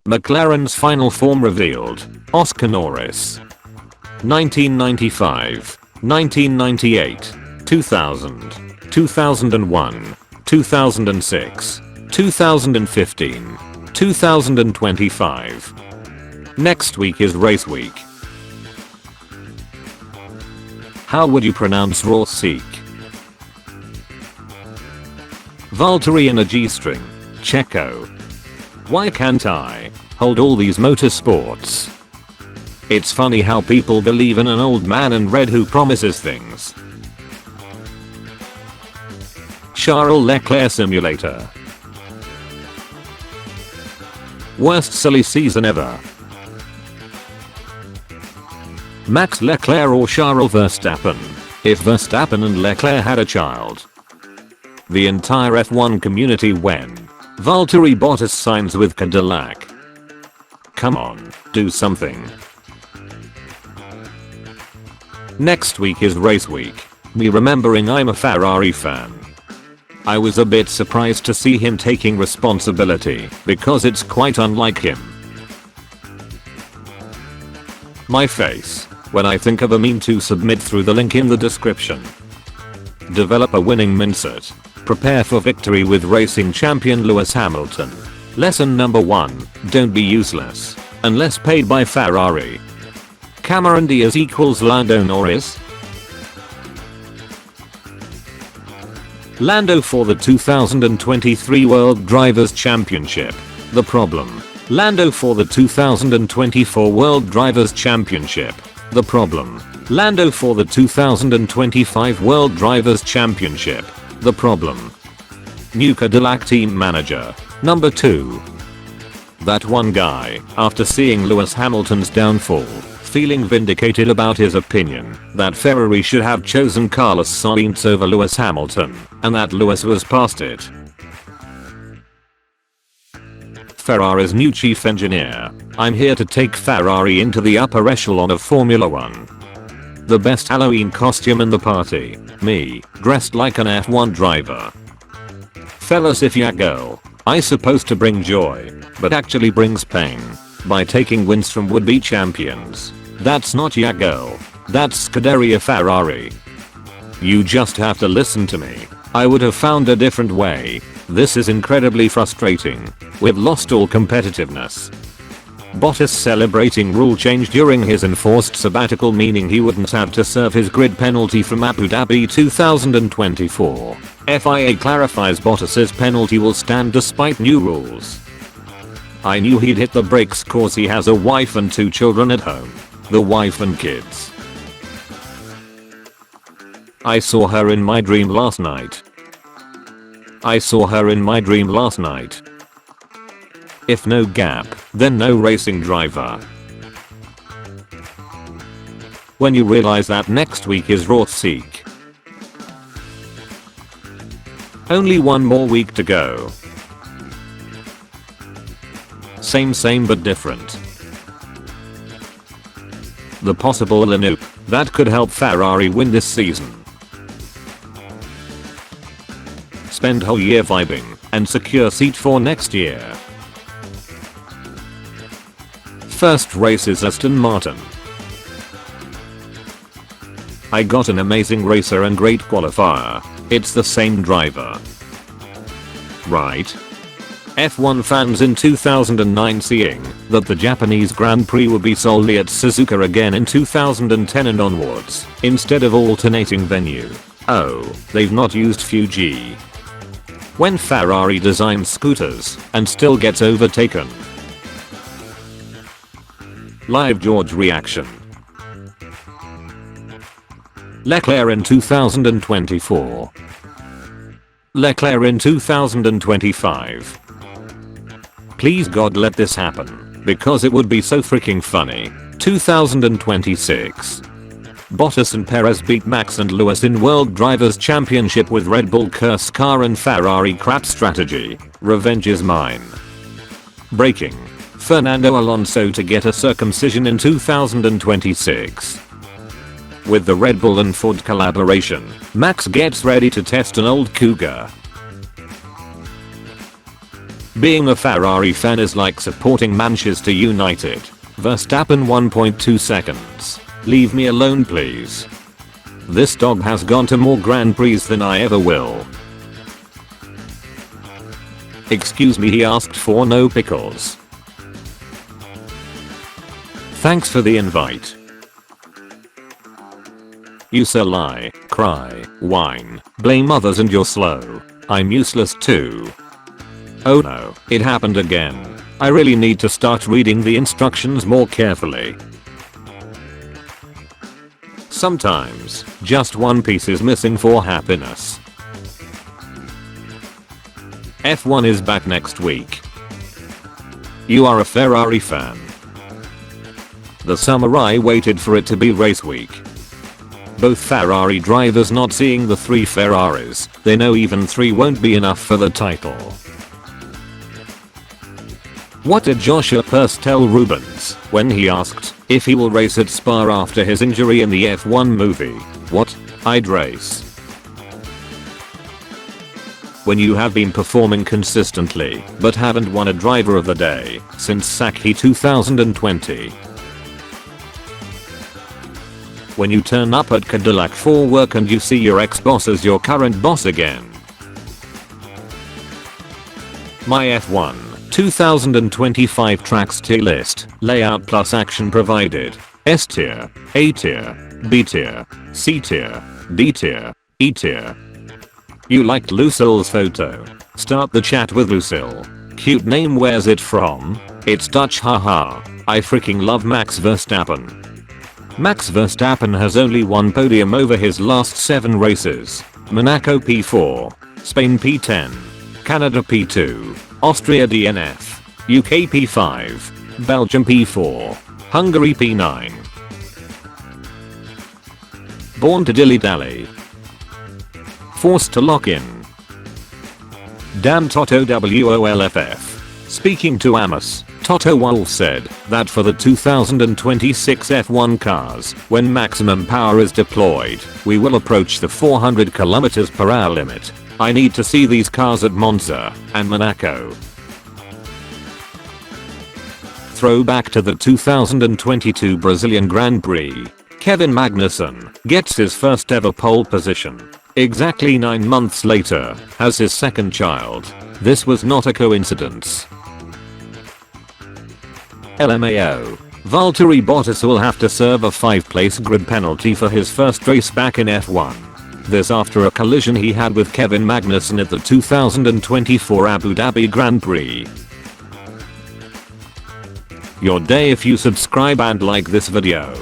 McLaren's final form revealed. Oscar Norris. 1995, 1998, 2000, 2001, 2006, 2015, 2025. Next week is race week. How would you pronounce Rossi? Valtteri in a G-string. Checo. Why can't I hold all these motorsports? It's funny how people believe in an old man in red who promises things. Charles Leclerc simulator. Worst silly season ever. Max Leclerc or Charles Verstappen? If Verstappen and Leclerc had a child. The entire F1 community when Valtteri Bottas signs with Cadillac. Come on, do something. Next week is race week. Me remembering I'm a Ferrari fan. I was a bit surprised to see him taking responsibility because it's quite unlike him. My face when I think of a meme to submit through the link in the description. Develop a winning mindset. Prepare for victory with racing champion Lewis Hamilton. Lesson number 1. Don't be useless unless paid by Ferrari. Cameron Diaz equals Lando Norris. Lando for the 2023 World Drivers' Championship. The problem. Lando for the 2024 World Drivers' Championship. The problem. Lando for the 2025 World Drivers' Championship. The problem. New Cadillac team manager. Number 2. That one guy, after seeing Lewis Hamilton's downfall, feeling vindicated about his opinion that Ferrari should have chosen Carlos Sainz over Lewis Hamilton, and that Lewis was past it. Ferrari's new chief engineer. I'm here to take Ferrari into the upper echelon of Formula 1. The best Halloween costume in the party. Me, dressed like an F1 driver. Fellas, if your girl, I supposed to bring joy, but actually brings pain by taking wins from would-be champions. That's not your girl. That's Scuderia Ferrari. You just have to listen to me. I would have found a different way. This is incredibly frustrating. We've lost all competitiveness. Bottas celebrating rule change during his enforced sabbatical, meaning he wouldn't have to serve his grid penalty from Abu Dhabi 2024. FIA clarifies Bottas's penalty will stand despite new rules. I knew he'd hit the brakes cause he has a wife and 2 children at home. The wife and kids. I saw her in my dream last night. I saw her in my dream last night. If no gap, then no racing driver. When you realize that next week is Rossi. Only one more week to go. Same but different. The possible lineup that could help Ferrari win this season. Spend whole year vibing and secure seat for next year. First race is Aston Martin. I got an amazing racer and great qualifier. It's the same driver. Right? F1 fans in 2009 seeing that the Japanese Grand Prix would be solely at Suzuka again in 2010 and onwards, instead of alternating venue. Oh, they've not used Fuji. When Ferrari designs scooters and still gets overtaken. Live George reaction. Leclerc in 2024. Leclerc in 2025. Please God let this happen, because it would be so freaking funny. 2026. Bottas and Perez beat Max and Lewis in World Drivers' Championship with Red Bull curse car and Ferrari crap strategy. Revenge is mine. Breaking. Fernando Alonso to get a circumcision in 2026. With the Red Bull and Ford collaboration, Max gets ready to test an old Cougar. Being a Ferrari fan is like supporting Manchester United. Verstappen 1.2 seconds. Leave me alone please. This dog has gone to more Grand Prix than I ever will. Excuse me, he asked for no pickles. Thanks for the invite. You so lie, cry, whine, blame others and you're slow. I'm useless too. Oh no, it happened again. I really need to start reading the instructions more carefully. Sometimes, just one piece is missing for happiness. F1 is back next week. You are a Ferrari fan. The summer I waited for it to be race week. Both Ferrari drivers not seeing the 3 Ferraris, they know even 3 won't be enough for the title. What did Joshua Pearce tell Rubens when he asked if he will race at Spa after his injury in the F1 movie? What? I'd race. When you have been performing consistently but haven't won a driver of the day since Saki 2020. When you turn up at Cadillac for work and you see your ex-boss as your current boss again. My F1 2025 tracks tier list, layout plus action provided. S tier, A tier, B tier, C tier, D tier, E tier. You liked Lucille's photo? Start the chat with Lucille. Cute name, where's it from? It's Dutch, haha. I freaking love Max Verstappen. Max Verstappen has only one podium over his last 7 races. Monaco P4, Spain P10, Canada P2, Austria DNF, UK P5, Belgium P4, Hungary P9. Born to dilly-dally. Forced to lock in. Damn Toto WOLFF. Speaking to Amos, Toto Wolff said that for the 2026 F1 cars, when maximum power is deployed, we will approach the 400 km/h limit. I need to see these cars at Monza and Monaco. Throwback to the 2022 Brazilian Grand Prix. Kevin Magnussen gets his first ever pole position. Exactly 9 months later, has his second child. This was not a coincidence. LMAO. Valtteri Bottas will have to serve a 5-place grid penalty for his first race back in F1. This after a collision he had with Kevin Magnussen at the 2024 Abu Dhabi Grand Prix. Your day if you subscribe and like this video.